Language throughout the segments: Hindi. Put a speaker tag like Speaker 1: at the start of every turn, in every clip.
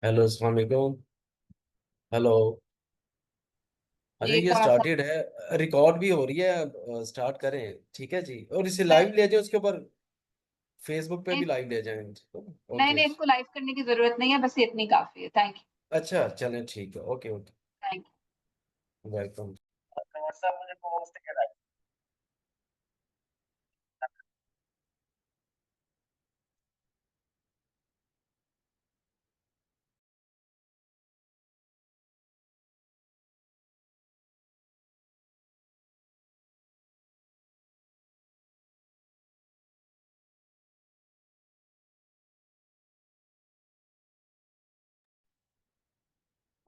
Speaker 1: हेलो अस्सलाम वालेकुम। हेलो। अच्छा,
Speaker 2: जी
Speaker 1: ये
Speaker 2: थोड़ा सा।
Speaker 1: स्टार्टेड है, रिकॉर्ड भी हो रही है। स्टार्ट करें, ठीक है जी। और इसे
Speaker 2: नहीं
Speaker 1: लाइव ले जाए, उसके ऊपर फेसबुक पे भी
Speaker 2: नहीं
Speaker 1: लाइव ले जाएं।
Speaker 2: नहीं
Speaker 1: ओके।
Speaker 2: नहीं, इसको लाइव करने की जरूरत नहीं है, बस ये इतनी काफी है। Thank you.
Speaker 1: अच्छा चलें, ठीक है। Okay okay.
Speaker 2: Thank
Speaker 1: welcome.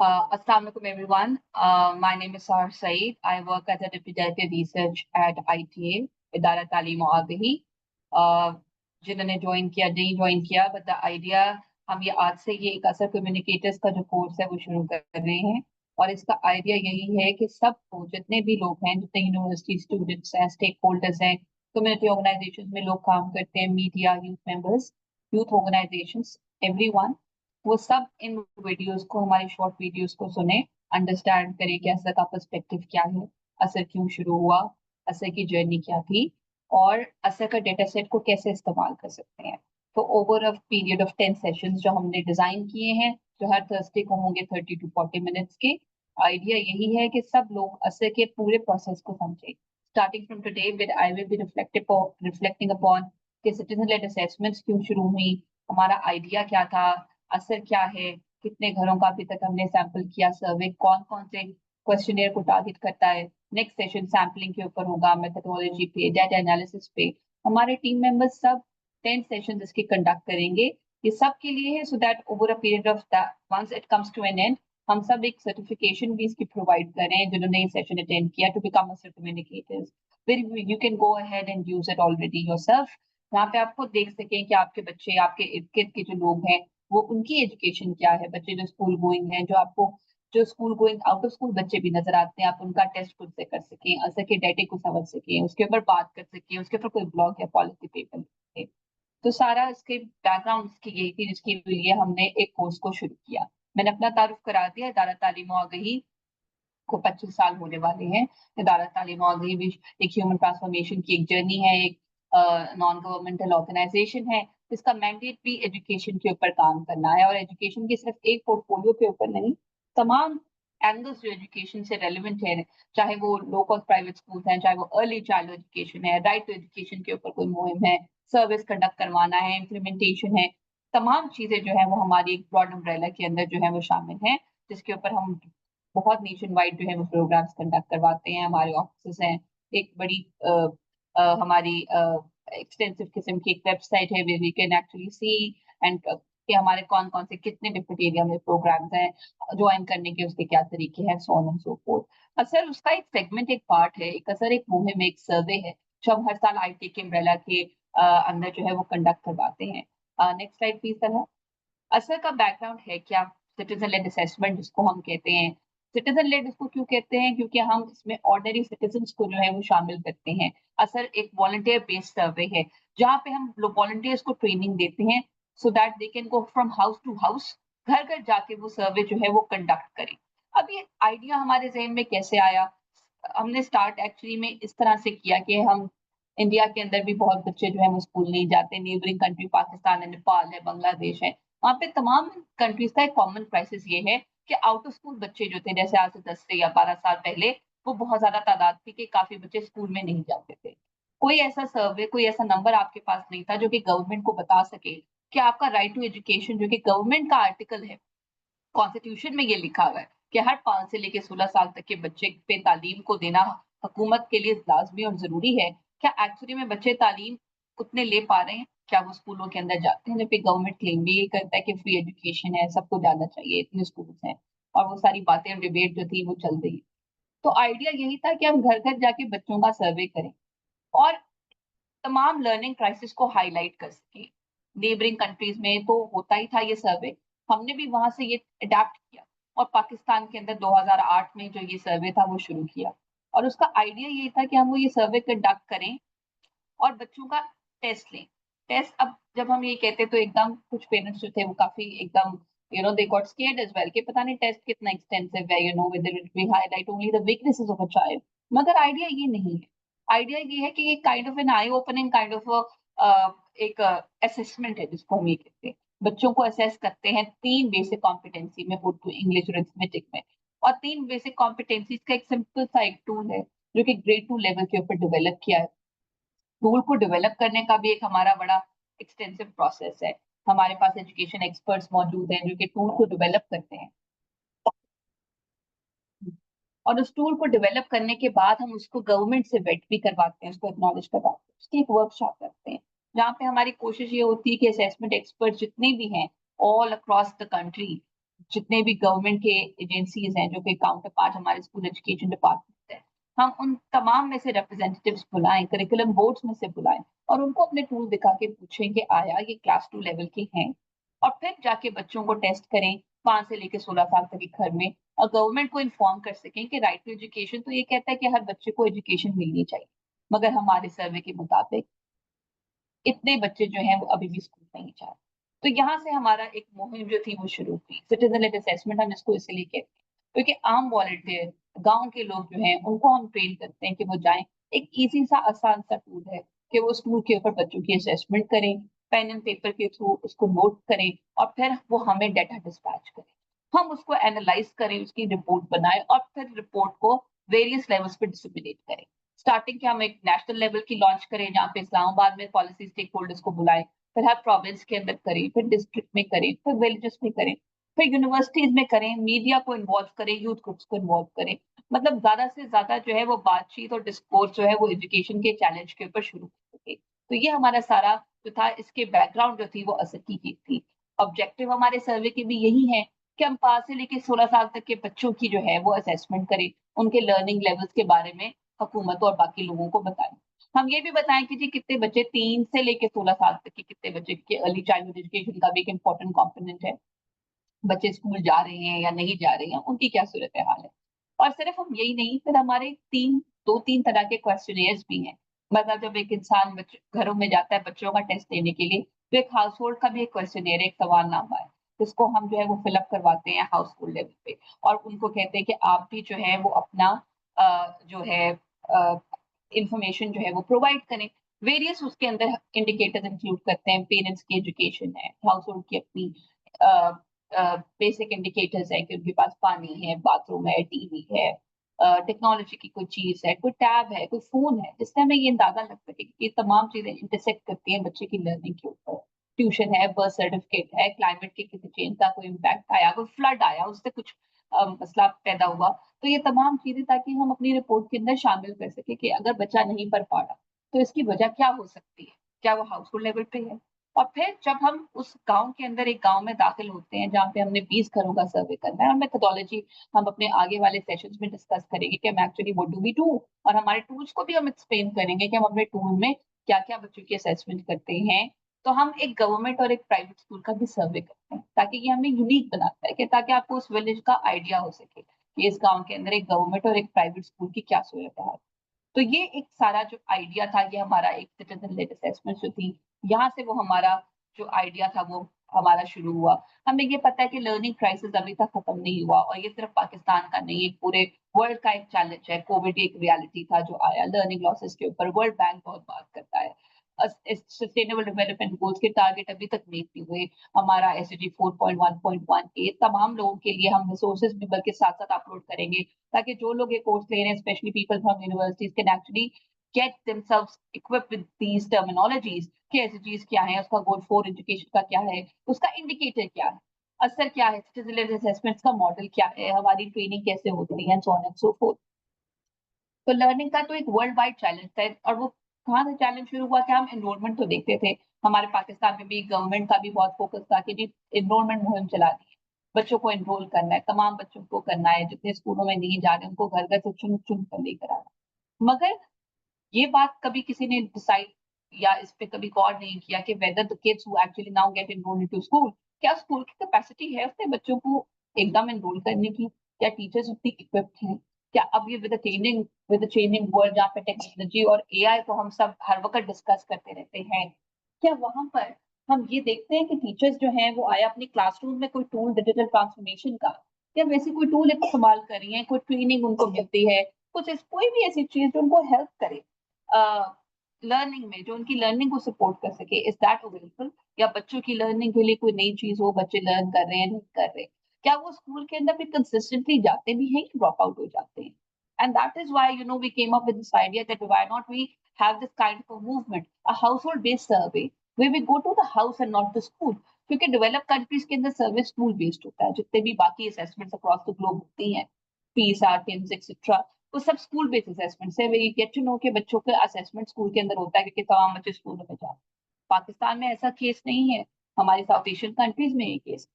Speaker 2: Assalamu alaikum everyone. My name is Sahar Saeed. I work as a Deputy Director Research at ITA, इदारा तालीम और आगही। जिन्होंने ज्वाइन किया, नहीं ज्वाइन किया, बट द आइडिया, हम ये आज से ये एक असर कम्युनिकेटर्स का जो कोर्स है वो शुरू कर रहे हैं। और इसका आइडिया यही है कि सबको, जितने भी लोग हैं, जितने यूनिवर्सिटी स्टूडेंट्स हैं, स्टेक होल्डर्स हैं, कम्युनिटी ऑर्गेनाइजेशन में लोग काम करते हैं, media, youth members, youth organisations, everyone, वो सब इन वीडियोस को, हमारी शॉर्ट वीडियोस को सुने, अंडरस्टैंड करें कि असर का पर्सपेक्टिव क्या है, असर क्यों शुरू हुआ, असर की जर्नी क्या थी, और असर का डेटा सेट को कैसे इस्तेमाल कर सकते हैं। तो over a period of 10 sessions जो हमने डिजाइन किए हैं, जो हर थर्सडे को होंगे 30 to 40 मिनट्स के। आइडिया यही है कि सब लोग असर के पूरे प्रोसेस को समझें, starting from today with I will be reflecting upon कि सिटीजन लेड असेसमेंट्स क्यों शुरू हुई, हमारा आइडिया क्या था, असर क्या है, कितने घरों का अभी तक हमने सैंपल किया, सर्वे कौन कौन से क्वेश्चनियर को टारगेट करता है। नेक्स्ट सेशन सैम्पलिंग के ऊपर होगा, मेथोडोलॉजी पे, डाटा एनालिसिस पे। हमारे टीम मेंबर्स सब 10 सेशन इसके कंडक्ट करेंगे। ये सब के लिए है, so that over a period of once it comes to an end, हम सब एक सर्टिफिकेशन भी इसकी प्रोवाइड करें जिन्होंने ये सेशन अटेंड किया, टू बिकम असर कम्युनिकेटर्स। फिर you can go ahead and use it already yourself. यहाँ पे आपको देख सकें कि आपके बच्चे, आपके इर्द गिर्द के जो लोग हैं, वो उनकी एजुकेशन क्या है। बच्चे जो स्कूल गोइंग हैं, जो आपको, जो school going out of school बच्चे भी नजर आते हैं, आप उनका टेस्ट खुद से कर सकें, असर के डेटे को समझ सकें, उसके ऊपर बात कर सकें, उसके ऊपर कोई ब्लॉग या पॉलिसी पेपर लिखे। तो सारा इसके बैकग्राउंड इसकी यही थी, जिसके लिए हमने एक कोर्स को शुरू किया। मैंने अपना तारुफ करा दिया, इदारा तालीम और आगही को 25 साल होने वाले हैं। इदारा तालीम और आगही भी एक ह्यूमन ट्रांसफॉर्मेशन की एक जर्नी है, एक नॉन गवर्नमेंटल ऑर्गेनाइजेशन है। इसका मैंडेट भी एजुकेशन के ऊपर काम करना है, और एजुकेशन के सिर्फ एक पोर्टफोलियो के ऊपर नहीं, तमाम एंगल्स जो एजुकेशन से रेलिवेंट है, चाहे वो लो कॉस्ट प्राइवेट स्कूल हैं, चाहे वो अर्ली चाइल्ड एजुकेशन है, राइट टू एजुकेशन के ऊपर कोई मुहिम है, सर्विस कंडक्ट करवाना है, इम्प्लीमेंटेशन है, तमाम चीजें जो है वो हमारी एक ब्रॉड अम्ब्रेला के अंदर जो है वो शामिल है, जिसके ऊपर हम बहुत नेशन वाइड जो है वो प्रोग्राम्स कंडक्ट करवाते हैं। हमारे ऑफिस हैं, एक बड़ी हमारी एक्सटेंसिव किस्म की एक वेबसाइट है, way we can actually see and कि हमारे कौन कौन से कितने डिफरेंट एरिया में प्रोग्राम्स हैं, ज्वाइन करने के उसके क्या तरीके हैं, so on and so forth. ASER उसका एक सेगमेंट, एक पार्ट है, एक असर, एक मुहिम, एक सर्वे है, जो हम हर साल आईटी के अम्ब्रेला के अंदर जो है वो कंडक्ट करवाते हैं। Next slide please sir. असर का बैकग्राउंड है क्या, सिटीजन लेड असेसमेंट जिसको हम कहते हैं। सिटीजन लेड इसको क्यों कहते हैं, क्योंकि हम इसमें ऑर्डिनरी सिटीजन्स को जो है वो शामिल करते हैं। असर एक वॉलंटियर बेस्ड सर्वे है, जहाँ पे हम लोग वॉलंटियर्स को ट्रेनिंग देते हैं, so that they can go from house to house, घर घर जाके वो सर्वे जो है वो कंडक्ट करें। अब ये आइडिया हमारे जहन में कैसे आया, हमने स्टार्ट एक्चुअली में इस तरह से किया कि हम, इंडिया के अंदर भी बहुत बच्चे जो है वो स्कूल नहीं जाते, नेबरिंग कंट्री पाकिस्तान है, नेपाल है, बांग्लादेश है, वहाँ पे तमाम कंट्रीज का एक कॉमन क्राइसिस ये है कि आउट ऑफ स्कूल बच्चे जो थे, जैसे आज से 10 से या 12 साल पहले, वो बहुत ज्यादा तादाद थी कि काफी बच्चे स्कूल में नहीं जाते थे। कोई ऐसा सर्वे, कोई ऐसा नंबर आपके पास नहीं था जो कि गवर्नमेंट को बता सके कि आपका राइट टू एजुकेशन, जो कि गवर्नमेंट का आर्टिकल है, कॉन्स्टिट्यूशन में ये लिखा हुआ है कि हर 5 से लेके 16 साल तक के बच्चे पे तालीम को देना हुकूमत के लिए लाजमी और जरूरी है। क्या एक्चुअली में बच्चे तालीम उतने ले पा रहे हैं, क्या वो स्कूलों के अंदर जाते हैं, जबकि गवर्नमेंट क्लेम भी ये करता है कि फ्री एजुकेशन है, सबको जाना चाहिए, इतने स्कूल्स हैं, और वो सारी बातें और डिबेट जो थी वो चल रही है। तो आइडिया यही था कि हम घर घर जाके बच्चों का सर्वे करें, और तमाम लर्निंग क्राइसिस को हाईलाइट कर सके। नेबरिंग कंट्रीज में तो होता ही था ये सर्वे, हमने भी वहां से ये अडेप्ट किया, और पाकिस्तान के अंदर 2008 में जो ये सर्वे था वो शुरू किया। और उसका आइडिया ये था कि हम वो ये सर्वे कंडक्ट करें और बच्चों का टेस्ट लें। टेस्ट, अब जब हम ये कहते तो एकदम कुछ पेरेंट्स जो थे वो काफी एकदम they got scared as well कि पता नहीं टेस्ट कितना एक्सटेंसिव है, whether it will highlight only the weaknesses of a child. मगर आइडिया ये नहीं है. आइडिया ये है कि ये kind of an eye opening kind of एक असेसमेंट है जिसको हम ये कहते हैं. बच्चों को असेस करते हैं 3 बेसिक कॉम्पिटेंसी में, उर्दू, इंग्लिश और अरिथमेटिक में. और 3 बेसिक कॉम्पिटेंसीज का एक सिंपल सा एक टूल है जो कि ग्रेड 2 लेवल के ऊपर डेवलप किया है. टूल को डेवलप करने का भी एक हमारा बड़ा एक्सटेंसिव प्रोसेस है. हमारे पास एजुकेशन एक्सपर्ट्स मौजूद हैं जो कि टूल को डेवलप करते हैं. और उस टूल को डेवलप करने के बाद हम उसको गवर्नमेंट से वेट भी करवाते हैं, उसको एक्नॉलेज करवाते हैं, उसकी एक वर्कशॉप करते हैं जहाँ पे हमारी कोशिश ये होती है कि असेसमेंट एक्सपर्ट जितने भी हैं ऑल अक्रॉस द कंट्री, जितने भी गवर्नमेंट के एजेंसीज हैं जो कि काउंटर पार्ट हमारे स्कूल एजुकेशन डिपार्टमेंट है, हम उन तमाम में से रिप्रेजेंटेटिव्स बुलाएं, करिकुलम बोर्ड्स में से बुलाएं और उनको अपने टूल दिखा के पूछें कि आया ये क्लास 2 लेवल के हैं. और फिर जाके बच्चों को टेस्ट करें 5 से लेकर 16 साल तक के घर में, और गवर्नमेंट को इन्फॉर्म कर सकें कि राइट टू एजुकेशन तो ये कहता है कि हर बच्चे को एजुकेशन मिलनी चाहिए, मगर हमारे सर्वे के मुताबिक इतने बच्चे जो हैं वो अभी भी स्कूल नहीं जा रहे. तो यहाँ से हमारा एक मुहिम जो थी वो शुरू हुई. सिटीजन लेड असेसमेंट हम इसको इसलिए कहते हैं क्योंकि आम वॉलंटियर, गांव के लोग जो हैं उनको हम ट्रेन करते हैं कि वो जाएं. एक इजी सा आसान सा टूल है कि वो स्कूल के ऊपर बच्चों की असेसमेंट करें, पेन एंड पेपर के थ्रू उसको नोट करें और फिर वो हमें डाटा डिस्पैच करें. हम उसको एनालाइज करें, उसकी रिपोर्ट बनाएं और फिर रिपोर्ट को वेरियस लेवल्स पे डिस्ट्रीब्यूट करें. स्टार्टिंग के हम एक नेशनल लेवल की लॉन्च करें जहाँ पे इस्लामाबाद में पॉलिसी स्टेक होल्डर्स को बुलाएं, फिर हर प्रोविंस के अंदर करें, फिर डिस्ट्रिक्ट में करें, फिर विलेजेस में करें, फिर यूनिवर्सिटीज में करें, मीडिया को इन्वॉल्व करें, यूथ ग्रुप्स को इन्वॉल्व करें. मतलब ज्यादा से ज्यादा जो है वो बातचीत और डिस्कोर्स जो है वो एजुकेशन के चैलेंज के ऊपर शुरू हो सके. तो ये हमारा सारा जो था, इसके बैकग्राउंड जो थी वो असर की चीज थी. ऑब्जेक्टिव हमारे सर्वे के भी यही है कि हम 5 से लेकर 16 साल तक के बच्चों की जो है वो असेसमेंट करें, उनके लर्निंग लेवल्स के बारे में हुकूमत और बाकी लोगों को बताएं. हम ये भी बताएं कि जी कितने बच्चे 3 से लेकर 16 साल तक के कितने बच्चे के अर्ली चाइल्डहुड एजुकेशन का भी एक इम्पोर्टेंट कंपोनेंट है. बच्चे स्कूल जा रहे हैं या नहीं जा रहे हैं, उनकी क्या सूरत हाल है. और सिर्फ हम यही नहीं, फिर हमारे 3 तरह के क्वेश्चनियर्स भी हैं. मतलब जब एक इंसान घरों में जाता है बच्चों का टेस्ट देने के लिए, तो एक हाउस होल्ड का भी एक क्वेश्चनियर, एक सवालनामा है जिसको हम जो है वो फिलअप करवाते हैं हाउस होल्ड लेवल पे. और उनको कहते हैं कि आप भी जो है वो अपना जो है इंफॉर्मेशन जो है वो प्रोवाइड करें. वेरियस उसके अंदर इंडिकेटर्स इंक्लूड करते हैं, पेरेंट्स की एजुकेशन है, हाउस होल्ड की अपनी बेसिक इंडिकेटर्स है कि उनके पास पानी है, बाथरूम है, टीवी है, टेक्नोलॉजी की कोई चीज है, कोई टैब है, कोई फोन है, जिससे हमें ये अंदाजा लग सके कि ये तमाम चीजें इंटरसेक्ट करती हैं बच्चे की लर्निंग के ऊपर. ट्यूशन है, बर्थ सर्टिफिकेट है, क्लाइमेट के किसी चेंज का कोई इम्पैक्ट आया, कोई फ्लड आया, उससे कुछ मसला पैदा हुआ. तो ये तमाम चीजें ताकि हम अपनी रिपोर्ट के अंदर शामिल कर सके कि अगर बच्चा नहीं पढ़ पा रहा तो इसकी वजह क्या हो सकती है, क्या वो हाउस होल्ड लेवल पे है. और फिर जब हम उस गांव के अंदर एक गांव में दाखिल होते हैं जहाँ पे हमने 20 घरों का सर्वे करना है, और मेथोडोलॉजी हम अपने आगे वाले सेशंस में डिस्कस करेंगे कि हम actually what do we do, और हमारे टूल्स को भी हम एक्सप्लेन करेंगे कि हम अपने टूल में क्या क्या बच्चों की असेसमेंट करते हैं. तो हम एक गवर्नमेंट और एक प्राइवेट स्कूल का भी सर्वे करते हैं ताकि ये हमें यूनिक बनाता है कि ताकि आपको उस विलेज का आइडिया हो सके कि इस गांव के अंदर एक गवर्नमेंट और एक प्राइवेट स्कूल की क्या सूरत है. तो ये एक सारा जो आइडिया था, ये हमारा एक सिटीजन लेड असेसमेंट जो थी, यहाँ से वो हमारा जो आइडिया था वो हमारा शुरू हुआ. हमें ये पता है कि लर्निंग क्राइसिस अभी तक खत्म नहीं हुआ, और ये सिर्फ पाकिस्तान का नहीं, एक पूरे वर्ल्ड का एक चैलेंज है. कोविड एक रियलिटी था जो आया लर्निंग लॉसेस के ऊपर. वर्ल्ड बैंक बहुत बात करता है. सस्टेनेबल डेवलपमेंट गोल्स के टारगेट अभी तक मीट नहीं हुए. हमारा SDG 4.1.1 के तमाम लोगों के लिए हम रिसोर्सेज भी बल्कि साथ साथ अपलोड करेंगे ताकि जो लोग ये कोर्स ले रहे हैं, specially people from universities, can actually get themselves equipped with these terminologies कि SDGs क्या है, उसका गोल 4 एजुकेशन का क्या है, उसका इंडिकेटर क्या है, असर क्या है, सिटीजन असेसमेंट्स का मॉडल क्या है, हमारी ट्रेनिंग कैसे होती है, सो ऑन एंड सो फोर्थ. तो लर्निंग का तो एक वर्ल्ड वाइड चैलेंज था. और वो कहाँ से चैलेंज शुरू हुआ कि हम एनरोलमेंट तो देखते थे, हमारे पाकिस्तान में भी गवर्नमेंट का भी बहुत फोकस था कि जी एनरोलमेंट मुहिम चला दी है, बच्चों को एनरोल करना है, तमाम बच्चों को करना है, जितने स्कूलों में नहीं जा रहे उनको घर घर से चुन चुन कर लेकर आना. मगर ये बात कभी किसी ने डिसाइड या इस पे कभी गौर नहीं किया कि whether the kids who actually now get enrolled into school, क्या स्कूल की कैपेसिटी है उसने बच्चों को एकदम एनरोल करने की, क्या टीचर्स उतनी इक्विप्ड हैं, क्या अब ये विद द चेंजिंग वर्ल्ड जहाँ पे टेक्नोलॉजी और AI को हम सब हर वक्त डिस्कस करते रहते हैं, क्या वहां पर हम ये देखते हैं कि टीचर्स जो हैं वो आया अपनी क्लासरूम में कोई टूल डिजिटल ट्रांसफॉर्मेशन का या वैसे कोई टूल इस्तेमाल कर रही हैं, कोई ट्रेनिंग उनको मिलती है, कोई भी ऐसी चीज जो उनको हेल्प करे लर्निंग में, जो उनकी लर्निंग को सपोर्ट कर सके, इज दैट अवेलेबल? या बच्चों की लर्निंग के लिए कोई नई चीज हो, बच्चे लर्न कर रहे हैं नहीं कर रहे, क्या वो स्कूल के अंदर फिर कंसिस्टेंटली जाते भी हैं कि ड्रॉप आउट हो जाते हैं? And that is why, we came up with this idea that why not we have this kind of a movement, a household based survey, where we go to the house and not the school. क्योंकि डेवलप कंट्रीज के अंदर सर्वे स्कूल बेस्ड होता है, जितने भी बाकी असेसमेंट्स अक्रॉस द ग्लोब होती हैं, पीएसआर, टिम्स एक्सेट्रा, वो सब स्कूल बेस्ड असेसमेंट्स है, way you get to know कि बच्चों का असेसमेंट स्कूल के अंदर होता है क्योंकि तमाम बच्चे स्कूलों में जाते हैं। पाकिस्तान में ऐसा केस नहीं है, हमारी साउथ एशियन कंट्रीज में ये केस,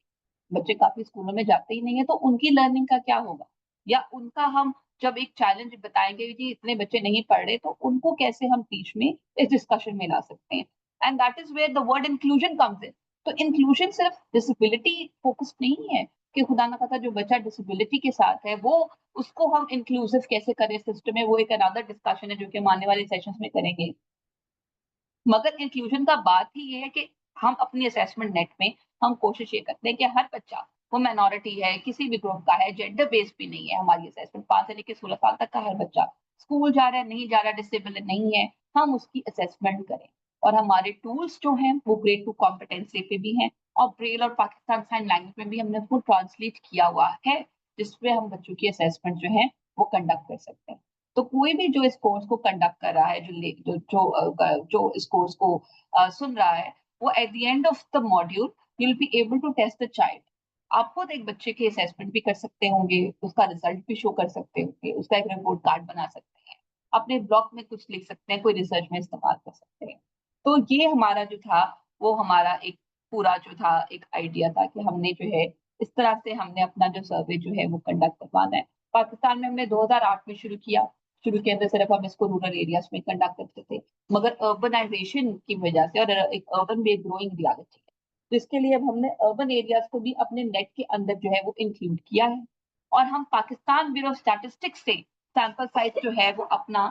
Speaker 2: बच्चे काफी स्कूलों में जाते ही नहीं है, तो उनकी लर्निंग का क्या होगा? या उनका हम जब एक चैलेंज बताएंगे जी इतने बच्चे नहीं पढ़ रहे, तो उनको कैसे हम बीच में इस डिस्कशन में ला सकते हैं? And that is where the word inclusion comes in. तो इंक्लूजन सिर्फ डिसेबिलिटी फोकस्ड नहीं है कि खुदा ना खास्ता जो बच्चा डिसेबिलिटी के साथ है वो, उसको हम इंक्लूसिव कैसे करें सिस्टम में, वो एक अनदर डिस्कशन है जो कि हम आने वाले सेशंस में करेंगे। मगर इंक्लूजन का बात ही ये है कि हम अपनी असेसमेंट नेट में हम कोशिश ये करते हैं कि हर बच्चा, वो माइनॉरिटी है, किसी भी ग्रुप का है, जेंडर बेस्ड भी नहीं है, हमारी असेसमेंट 5 से लेकर 16 साल तक का हर बच्चा स्कूल जा रहा है नहीं जा रहा, डिसेबल नहीं है, हम उसकी असेसमेंट करें। और हमारे टूल्स जो हैं वो ग्रेड 2 कॉम्पिटेंसी पे भी हैं, और ब्रेल और पाकिस्तान साइन लैंग्वेज में भी हमने उसको ट्रांसलेट किया हुआ है, जिसपे हम बच्चों की असेसमेंट जो है वो कंडक्ट कर सकते हैं। तो कोई भी जो इस कोर्स को कंडक्ट कर रहा है, जो इस कोर्स को सुन रहा है, वो at the end of the module you will be able to test the child. आप खुद एक बच्चे के असेसमेंट भी कर सकते होंगे, उसका रिजल्ट भी शो कर सकते होंगे, उसका एक रिपोर्ट कार्ड बना सकते हैं, अपने ब्लॉग में कुछ लिख सकते हैं, कोई रिसर्च में इस्तेमाल कर सकते हैं। तो ये हमारा जो था, वो हमारा एक पूरा जो था एक आइडिया था कि हमने जो है इस तरह से हमने अपना जो सर्वे जो है वो कंडक्ट करवाना है। पाकिस्तान में हमने 2008 में शुरू किया। शुरू के अंदर सिर्फ हम इसको रूरल एरियाज में कंडक्ट करते थे, मगर अर्बनाइजेशन की वजह से, और एक अर्बन भी एक ग्रोइंग रियलिटी है, तो इसके लिए अब हमने अर्बन एरियाज को भी अपने नेट के अंदर जो है वो इंक्लूड किया है। और हम पाकिस्तान ब्यूरो स्टैटिस्टिक्स से सैंपल साइज जो है वो अपना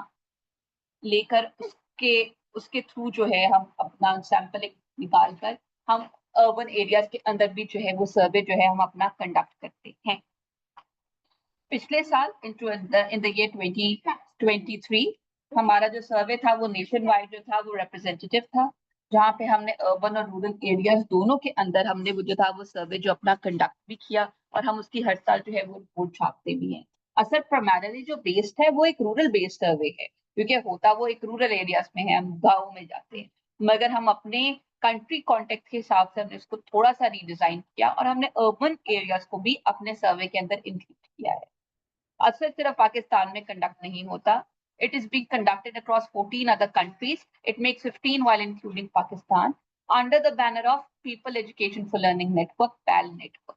Speaker 2: लेकर, उसके उसके थ्रू जो है हम अपना सैंपल निकाल कर हम अर्बन एरियाज के अंदर भी जो है वो सर्वे जो है हम अपना कंडक्ट करते हैं। पिछले साल इन द ईयर 2023 हमारा जो सर्वे था वो नेशन वाइड जो था वो रिप्रेजेंटेटिव था, जहाँ पे हमने अर्बन और रूरल एरियाज दोनों के अंदर हमने वो जो था वो सर्वे जो अपना कंडक्ट भी किया, और हम उसकी हर साल जो है वो रिपोर्ट छापते भी हैं। असल प्राइमरीली जो बेस्ड है वो एक रूरल बेस्ड सर्वे है, क्योंकि होता वो एक रूरल एरियाज में है, हम गाँव में जाते हैं, मगर हम अपने कंट्री कॉन्टेक्ट के हिसाब से हमने उसको थोड़ा सा रीडिजाइन किया, और हमने अर्बन एरियाज को भी अपने सर्वे के अंदर इंक्लूड किया है। अक्सर सिर्फ पाकिस्तान में कंडक्ट नहीं होता, it is being conducted across 14 other countries. It makes 15 while including Pakistan under the banner of People Education for Learning Network, PAL Network.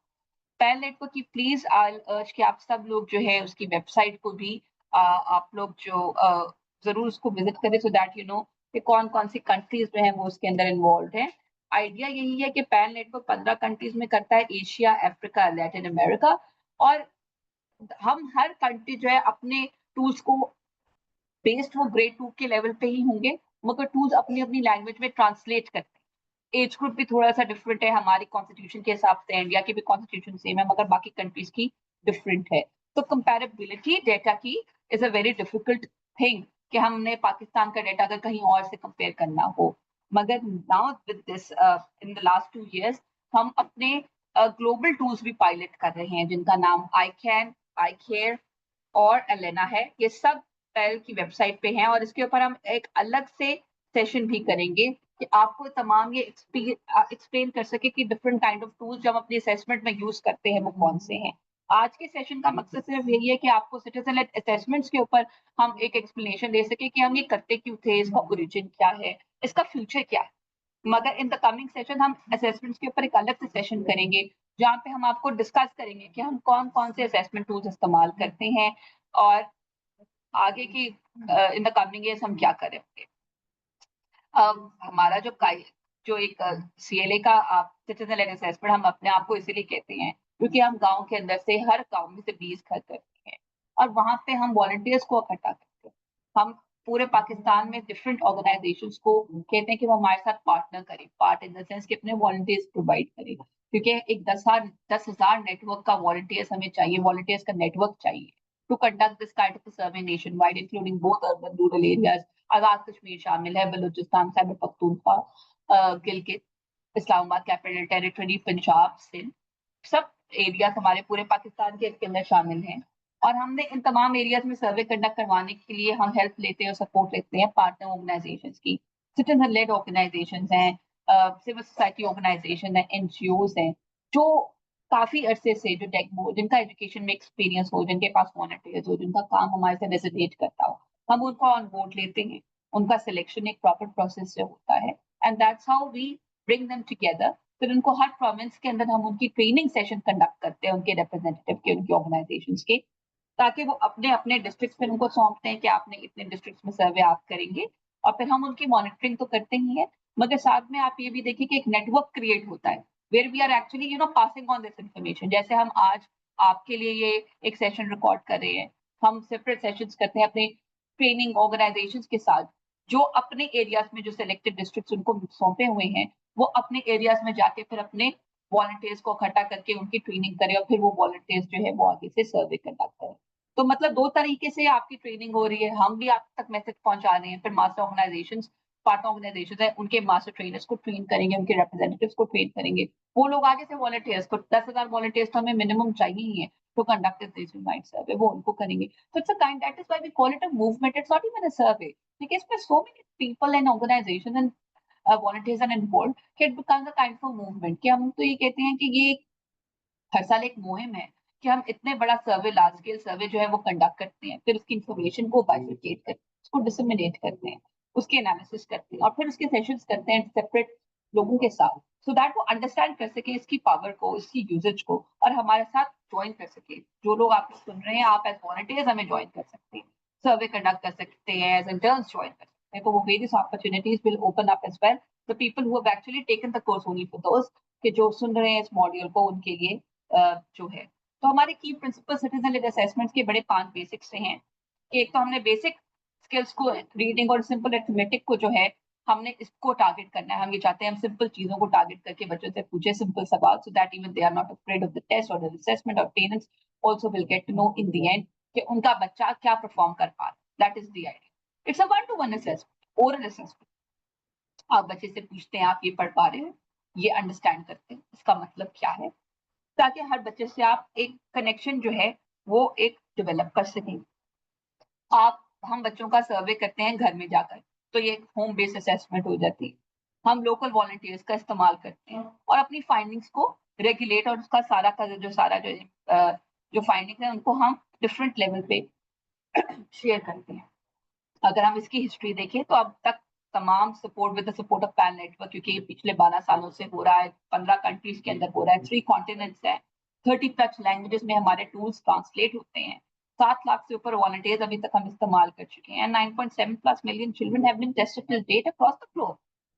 Speaker 2: PAL Network की प्लीज आई अर्ज कि आप सब लोग जो है उसकी वेबसाइट को भी आप लोग जो जरूर उसको विजिट करें, सो दैट यू नो कि कौन कौन सी कंट्रीज जो है वो उसके अंदर इन्वॉल्व है। आइडिया यही है कि पैल नेटवर्क 15 कंट्रीज में करता है, एशिया, अफ्रीका, लैटिन अमेरिका, और हम हर कंट्री जो है अपने टूल्स को बेस्ड वो ग्रेड 2 के लेवल पे ही होंगे, मगर टूल्स अपनी अपनी लैंग्वेज में ट्रांसलेट करते हैं। एज ग्रुप भी थोड़ा सा डिफरेंट है, हमारी कॉन्स्टिट्यूशन के हिसाब से इंडिया की भी कॉन्स्टिट्यूशन सेम है, मगर बाकी कंट्रीज की डिफरेंट है। तो कंपेरेबिलिटी डेटा की is a very difficult thing कि हमने पाकिस्तान का डेटा अगर कहीं और से कंपेयर करना हो। मगर now with this in the last 2 years हम अपने ग्लोबल टूल्स भी पायलट कर रहे हैं, जिनका नाम आई कैन, आई केयर और एलेना है। ये सब पैल की वेबसाइट पे हैं, और इसके ऊपर हम एक अलग से सेशन भी करेंगे कि आपको तमाम ये एक्सप्लेन कर सके कि डिफरेंट काइंड ऑफ टूल्स जो हम अपने असेसमेंट में यूज करते हैं वो कौन से हैं। आज के सेशन का मकसद सिर्फ यही है कि आपको सिटीजन लेड असेसमेंट्स के ऊपर हम एक एक्सप्लेनेशन दे सके कि हम ये करते क्यों थे, इसका ओरिजिन क्या है, इसका फ्यूचर क्या है। मगर इन द कमिंग सेशन हम असेसमेंट्स के ऊपर एक अलग से सेशन करेंगे, जहाँ पे हम आपको डिस्कस करेंगे कि हम कौन कौन से असेसमेंट टूल्स इस्तेमाल करते हैं, और आगे की इन द कमिंग ईयर्स हम क्या करेंगे। हमारा जो एक सीएलए का सिटीजन लेड असेसमेंट हम अपने आप को इसीलिए कहते हैं क्योंकि हम गांव के अंदर से, हर गांव में से 20 घर करते हैं, और वहां पे हम वॉलंटियर्स को इकट्ठा करते हैं। हम पूरे पाकिस्तान में डिफरेंट ऑर्गेनाइजेशंस को कहते हैं कि वो हमारे साथ पार्टनर करें, पार्ट इन द सेंस कि अपने वॉलंटियर्स प्रोवाइड करें, क्योंकि एक 10,000 नेटवर्क का वॉलंटियर्स हमें चाहिए, वॉलंटियर्स का नेटवर्क चाहिए to conduct this kind of survey nationwide including both urban rural areas. Azad Kashmir शामिल है, बलूचिस्तान, खैबर पख्तूनख्वा, गिलगित, इस्लामाबाद कैपिटल टेरिटरी, पंजाब, सिंध, सब एरियाज हमारे पूरे पाकिस्तान के इसके अंदर शामिल हैं। और हमने इन तमाम एरियाज में सर्वे कंडक्ट करवाने के लिए हम हेल्प लेते हैं और सपोर्ट लेते हैं पार्टनर ऑर्गेनाइजेशंस की। सिटीजन लेड ऑर्गेनाइजेशंस हैं, सिविल सोसाइटी ऑर्गेनाइजेशन है, एनजीओज हैं, जो काफी अरसे से जो जिनका एजुकेशन में एक्सपीरियंस हो, जिनके पास वॉलंटियर्स हो, जिनका काम हमारे से रेजोनेट करता हो, हम उनको ऑन बोर्ड लेते हैं। उनका सिलेक्शन एक प्रॉपर प्रोसेस से होता है and that's how we bring them together. फिर उनको हर प्रोविंस के अंदर हम उनकी ट्रेनिंग सेशन कंडक्ट करते हैं, उनके रिप्रेजेंटेटिव के, उनकी ऑर्गेनाइजेशंस के, ताकि वो अपने अपने डिस्ट्रिक्ट में उनको सौंपते हैं कि आपने इतने डिस्ट्रिक्ट में सर्वे आप करेंगे। और फिर हम उनकी मॉनिटरिंग तो करते ही हैं, मगर साथ में आप ये भी देखिए कि एक नेटवर्क क्रिएट होता है where we are actually passing on this information. जैसे हम आज आपके लिए ये एक सेशन रिकॉर्ड कर रहे हैं, हम सेपरेट सेशंस करते हैं अपने ट्रेनिंग ऑर्गेनाइजेशंस के साथ, जो अपने एरियाज में जो सिलेक्टेड डिस्ट्रिक्ट उनको सौंपे हुए हैं, वो अपने एरियाज में जाके फिर अपने वॉलंटियर्स को इकट्ठा करके उनकी ट्रेनिंग करें और फिर वो वॉलंटियर्स जो है वो आगे से सर्वे कंडक्ट करें। तो मतलब दो तरीके से आपकी ट्रेनिंग हो रही है, हम भी आप तक मैसेज पहुंचा रहे हैं, फिर मास्टर ऑर्गेनाइजेशंस, पार्टनर ऑर्गेनाइजेशन है, उनके मास्टर ट्रेनर्स को ट्रेन करेंगे, उनके रिप्रेजेंटेटिव्स को ट्रेन करेंगे, वो लोग आगे से वॉलंटियर्स को 10,000 वॉलंटियर्स तो हमें मिनिमम चाहिए ही है टू कंडक्ट दिस नाइट सर्वे, वो उनको करेंगे। So it's a kind, that is why we call it a movement. It's not even a survey. Because there's so many people and organizations and volunteers are involved, it becomes a kind of movement. कि हम तो ये कहते हैं कि ये हर साल एक मुहिम है कि हम इतने बड़ा सर्वे, लार्ज स्केल सर्वे जो है वो कंडक्ट करते हैं, फिर उसकी इंफॉर्मेशन को बाइफिकेट करते हैं, उसको डिसमिनेट करते हैं, उसके एनालिसिस करते हैं और फिर उसके सेशंस करते हैं सेपरेट लोगों के साथ, सो दैट वो अंडरस्टैंड कर सके इसकी पावर को, इसकी यूजेज को, और हमारे साथ ज्वाइन कर सके। जो लोग आप सुन रहे हैं, आप एज वॉलंटियर्स हमें ज्वाइन कर सकते हैं, सर्वे कंडक्ट कर सकते हैं, एज इंटर्न्स ज्वाइन कर सकते हैं। तो वो various opportunities will open up as well the people who have actually taken the course, only for those कि जो सुन रहे हैं इस मॉड्यूल को, उनके लिए जो है। तो हमारे की प्रिंसिपल सिटीजन लेड असेसमेंट्स के बड़े 5 बेसिक्स से हैं कि एक तो हमने बेसिक स्किल्स को, रीडिंग और सिंपल अरिथमेटिक को जो है हमने इसको टारगेट करना है। हम ये चाहते हैं हम सिंपल चीजों को टारगेट करके बच्चों से पूछे सिंपल सवाल, so that even they are not afraid of the test और द असेसमेंट, और parents also will get to know in the end कि उनका बच्चा क्या परफॉर्म कर पा रहा है। That is the idea. It's a one to one assessment, oral assessment. आप बच्चे से पूछते हैं आप ये पढ़ पा रहे हो, ये अंडरस्टैंड करते हैं, इसका मतलब क्या है, ताकि हर बच्चे से आप एक कनेक्शन जो है वो एक डेवलप कर सकें। आप हम बच्चों का सर्वे करते हैं घर में जाकर, तो ये होम बेस्ड असेसमेंट हो जाती है। हम लोकल वॉलंटियर्स का इस्तेमाल करते हैं और अपनी फाइंडिंग्स को रेगुलेट, और उसका सारा का जो फाइंडिंग्स है उनको हम डिफरेंट लेवल पे शेयर करते हैं। अगर हम इसकी हिस्ट्री देखें तो अब तक तमाम support with the support of pan network, क्योंकि ये पिछले 12 सालों से हो रहा है, 15 कंट्रीज के अंदर हो रहा है, 3 कॉन्टिनेंट्स है, 30+ लैंग्वेजेस में हमारे टूल्स ट्रांसलेट होते हैं, 7 लाख से ऊपर वॉलंटियर्स अभी तक हम इस्तेमाल कर चुके हैं, 9.7+ million children have been tested till date across the globe,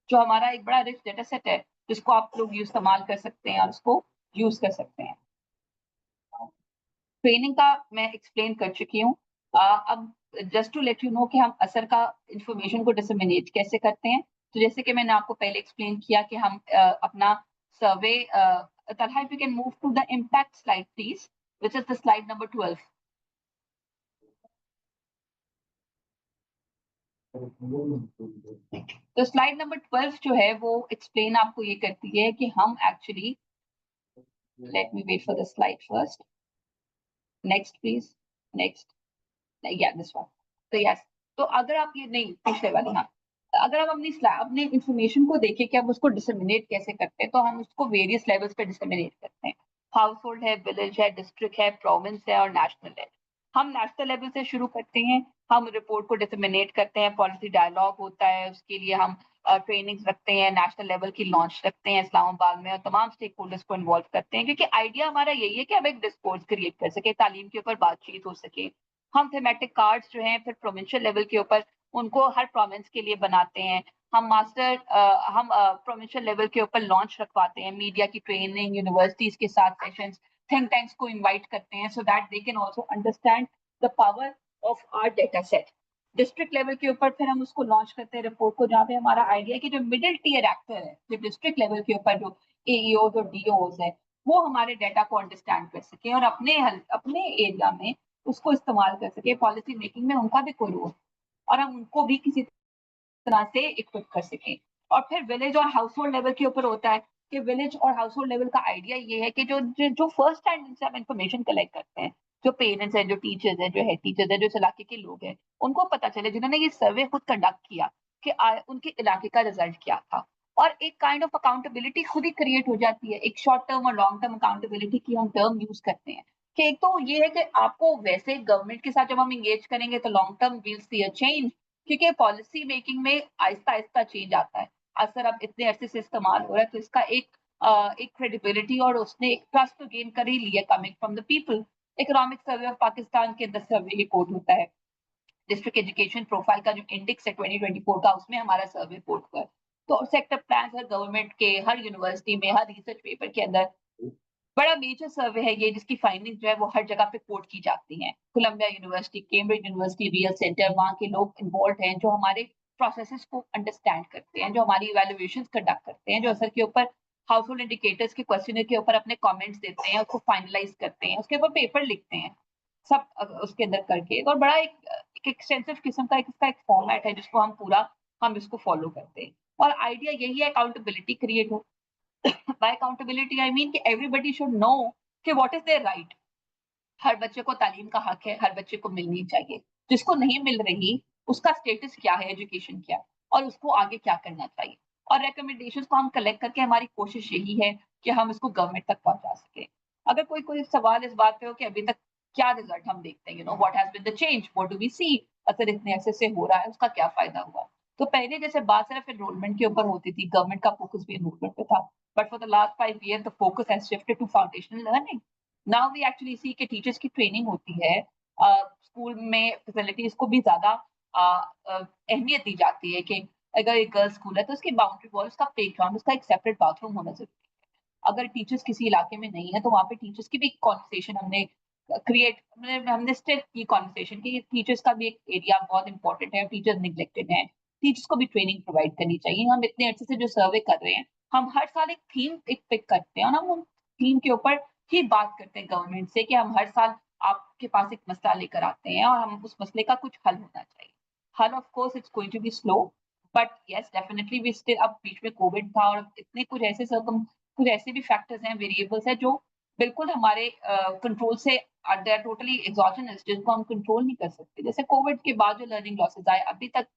Speaker 2: जो हमारा एक बड़ा रिच डेटा सेट है जिसको आप लोग इस्तेमाल कर सकते हैं और उसको यूज कर सकते हैं। ट्रेनिंग का मैं एक्सप्लेन कर चुकी हूँ। अब just to let you know कि हम असर का इंफॉर्मेशन को डिसमिनेट कैसे करते हैं, तो जैसे कि मैंने आपको पहले एक्सप्लेन किया कि हम अपना survey, Talha if you can move to the impact slide please, which is the slide number 12। तो स्लाइड नंबर 12 जो है वो एक्सप्लेन आपको ये करती है कि हम actually, let me wait for the slide first, next please, next, या दिस वन। तो यस, तो अगर आप ये नहीं, पिछले वाली, हाँ, अगर हम अपनी इंफॉर्मेशन को देखें कि हम उसको डिसमिनेट कैसे करते हैं, तो हम उसको वेरियस लेवल्स पे डिसमिनेट करते हैं। हाउस होल्ड है, विलेज है, डिस्ट्रिक्ट है, प्रोविंस है और नेशनल है। हम नेशनल लेवल से शुरू करते हैं, हम रिपोर्ट को डिसमिनेट करते हैं, पॉलिसी डायलॉग होता है, उसके लिए हम ट्रेनिंग्स रखते हैं, नेशनल लेवल की लॉन्च रखते हैं इस्लामाबाद में, और तमाम स्टेक होल्डर्स को इन्वॉल्व करते हैं, क्योंकि आइडिया हमारा यही है कि हम एक डिस्कोर्स क्रिएट कर सके, तालीम के ऊपर बातचीत हो सके। हम थीमेटिक कार्ड्स जो हैं फिर प्रोविंशियल लेवल के ऊपर उनको हर प्रोविंस के लिए बनाते हैं। हम प्रोविंशियल लेवल के ऊपर लॉन्च रखवाते हैं, मीडिया की ट्रेनिंग, यूनिवर्सिटीज के साथ सेशंस, थिंक टैंक्स को इनवाइट करते हैं, so that they can also understand the power of our data set. District level के ऊपर फिर हम उसको लॉन्च करते हैं रिपोर्ट को, जहाँ पे हमारा आइडिया है कि जो मिडिल टीयर एक्टर है, जो डिस्ट्रिक्ट लेवल के ऊपर जो एईओज और डीओज है, वो हमारे डाटा को अंडरस्टैंड कर सके और अपने एरिया में उसको इस्तेमाल कर सके, पॉलिसी मेकिंग में उनका भी कोई रोल, और हम उनको भी किसी तरह से इक्विप कर सकें। और फिर विलेज और हाउस होल्ड लेवल के ऊपर होता है कि विलेज और हाउस होल्ड लेवल का आइडिया ये है कि जो फर्स्ट हैंड इनसे हम इन्फॉर्मेशन कलेक्ट करते हैं, जो पेरेंट्स हैं, जो टीचर्स हैं, जो हेड टीचर्स हैं, जो इस इलाके के लोग हैं, उनको पता चले, जिन्होंने ये सर्वे खुद कंडक्ट किया, कि उनके इलाके का रिजल्ट क्या था। और एक काइंड ऑफ अकाउंटेबिलिटी खुद ही क्रिएट हो जाती है। एक शॉर्ट टर्म और लॉन्ग टर्म अकाउंटेबिलिटी की हम टर्म यूज करते हैं कि एक तो ये है कि आपको वैसे गवर्नमेंट के साथ जब हम इंगेज करेंगे तो long term will see a change, क्योंकि पॉलिसी मेकिंग में आहिस्ता आहिस्ता चेंज आता है। असर अब इतने अरसे से इस्तेमाल हो रहा है, तो इसका एक क्रेडिबिलिटी और उसने एक ट्रस्ट तो गेन कर ही लिया coming from the people. Economic survey of Pakistan के अंदर सर्वे रिपोर्ट होता है, डिस्ट्रिक्ट एजुकेशन प्रोफाइल का जो इंडेक्स है 2024 का, उसमें हमारा सर्वे रिपोर्ट हुआ है। तो सेक्टर प्लान हर गवर्नमेंट के, हर यूनिवर्सिटी में, हर रिसर्च पेपर के अंदर बड़ा मेजर सर्वे है ये, जिसकी फाइंडिंग जो है वो हर जगह पे कोट की जाती हैं। Columbia University, Cambridge University, real centre, वहाँ के लोग इन्वॉल्व हैं जो हमारे प्रोसेसेस को अंडरस्टैंड करते हैं, जो हमारी इवैल्यूएशन कंडक्ट करते हैं, जो असर के ऊपर हाउस होल्ड इंडिकेटर्स के क्वेश्चन के ऊपर अपने कमेंट्स देते हैं, उसको फाइनलाइज करते हैं, उसके ऊपर पेपर लिखते हैं, सब उसके अंदर करके। और बड़ा एक एक्सटेंसिव किस्म का इसका एक फॉर्मेट है जिसको हम इसको फॉलो करते हैं। और आइडिया यही है अकाउंटेबिलिटी क्रिएट हो। बाय अकाउंटेबिलिटी आई मीन कि एवरीबडी शुड नो कि व्हाट इज देयर राइट। हर बच्चे को तालीम का हक है, हर बच्चे को मिलनी चाहिए। जिसको नहीं मिल रही, उसका स्टेटस क्या है, एजुकेशन क्या है, और उसको आगे क्या करना चाहिए। और रिकमेंडेशंस को हम कलेक्ट करके, हमारी कोशिश यही है कि हम इसको गवर्नमेंट तक पहुंचा सके। अगर कोई कोई सवाल इस बात पे हो कि अभी तक क्या रिजल्ट हम देखते हैं, what has been the change, what do we see, असर इतने अरसे से हो रहा है, उसका क्या फायदा हुआ। तो पहले जैसे बात सिर्फ एनरोलमेंट के ऊपर होती थी, गवर्नमेंट का फोकस भी एनरोलमेंट पे था, but for the last 5 years the focus has shifted to foundational learning. Now we actually see कि टीचर्स की ट्रेनिंग होती है, स्कूल में फैसिलिटीज को भी ज्यादा अहमियत दी जाती है कि अगर एक गर्ल्स स्कूल है तो उसकी बाउंड्री वॉल, उसका प्ले ग्राउंड, उसका एक सेपरेट बाथरूम होना जरूरी है। अगर टीचर्स किसी इलाके में नहीं है तो वहाँ पे टीचर्स की भी कॉन्वर्सेशन हमने स्टिल की कॉन्वर्सेशन की टीचर्स का भी एक एरिया बहुत इंपॉर्टेंट है, टीचर्स निगलेक्टेड है, टीचर्स को भी ट्रेनिंग प्रोवाइड करनी चाहिए। हम इतने अच्छे से जो सर्वे कर रहे हैं, हम हर साल एक थीम पिक करते हैं और हम उन थीम के ऊपर ही बात करते हैं गवर्नमेंट से कि हम हर साल आपके पास एक मसला लेकर आते हैं और हम उस मसले का कुछ हल होना चाहिए। हल of course it's going to be slow, but yes definitely we still, अब बीच में कोविड था और इतने कुछ ऐसे भी फैक्टर्स हैं, वेरिएबल्स हैं जो बिल्कुल हमारे कंट्रोल से दे आर टोटली एक्सोजेनस, जिनको हम कंट्रोल नहीं कर सकते। जैसे कोविड के बाद जो लर्निंग लॉसेस आए, अभी तक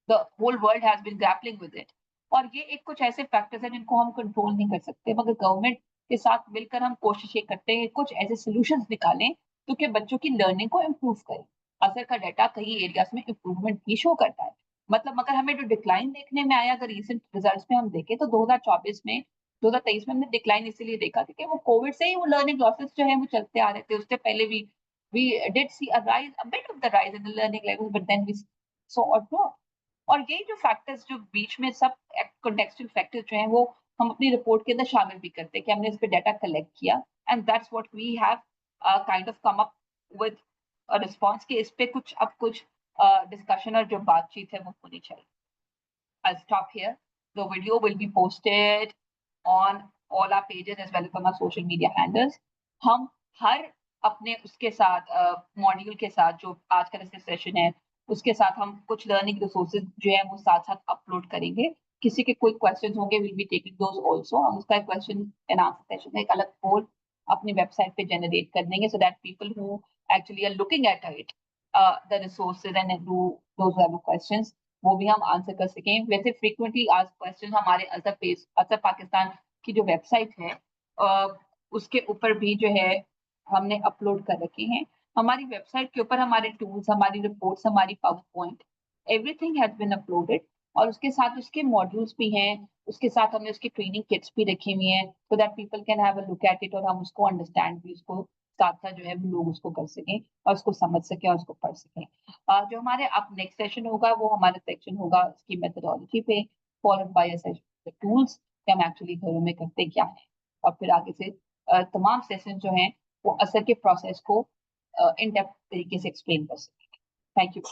Speaker 2: the whole world has been grappling with it. और ये एक कुछ ऐसे फैक्टर्स हैं जिनको हम कंट्रोल नहीं कर सकते, मगर गवर्नमेंट के साथ मिलकर हम कोशिश ये करते हैं कुछ ऐसे सोल्यूशंस निकालें तो कि बच्चों की लर्निंग को इम्प्रूव करें। असर का डाटा कई एरियाज में इम्प्रूवमेंट भी शो करता है। मतलब मगर हमें जो डिक्लाइन देखने में आया, अगर रिसेंट रिजल्ट्स में हम देखें तो 2024 में, 2023 में हमने डिक्लाइन इसीलिए देखा क्योंकि वो कोविड से ही वो लर्निंग लॉसेस जो है वो चलते आ रहे थे। उससे पहले भी we did see a bit of the rise in the learning levels, but then we saw a drop. और यही जो फैक्टर्स जो बीच में सब कॉन्टेक्सचुअल फैक्टर्स जो हैं वो हम अपनी रिपोर्ट के अंदर शामिल भी करते हैं कि हमने इस पे डाटा कलेक्ट किया, and that's what we have kind of come up with a response कि इस पे कुछ डिस्कशन और जो बातचीत है वो होनी चाहिए। I'll stop here. The video will be posted on all our pages as well as on our social media handles. हम हर अपने उसके साथ मॉड्यूल के साथ जो आज का जैसे सेशन है उसके साथ हम कुछ लर्निंग रिसोर्सेज जो है वो साथ साथ अपलोड करेंगे। किसी के कोई क्वेश्चन होंगे, will be taking those also. हम उसका क्वेश्चन एंड आंसर सेशन का एक अलग पोल अपनी वेबसाइट पे जनरेट कर देंगे so that people who actually are looking at it the resources and do those questions, वो भी हम आंसर कर सकें। वैसे फ्रीक्वेंटली आज क्वेश्चन हमारे असर पाकिस्तान की जो वेबसाइट है उसके ऊपर भी जो है हमने अपलोड कर रखे हैं। हमारी वेबसाइट के ऊपर हमारे टूल्स, हमारी रिपोर्ट्स, हमारी PowerPoint, everything has been uploaded. और उसके साथ उसके मॉड्यूल्स भी हैं, उसके साथ हमने उसकी ट्रेनिंग किट्स भी रखी हुई हैं so that people can have a look at it और हम उसको अंडरस्टैंड भी, उसको साथ साथ जो है लोग उसको कर सकें और उसको समझ सकें और उसको पढ़ सकें। जो हमारे अब नेक्स्ट सेशन होगा वो हमारा सेक्शन होगा उसकी मेथोडोलॉजी पे, followed by a session tools कि हम एक्चुअली घरों में करते क्या है। और फिर आगे से तमाम सेशन जो हैं वो असर के प्रोसेस को इन डेप्थ तरीके से एक्सप्लेन कर सकें। Thank you.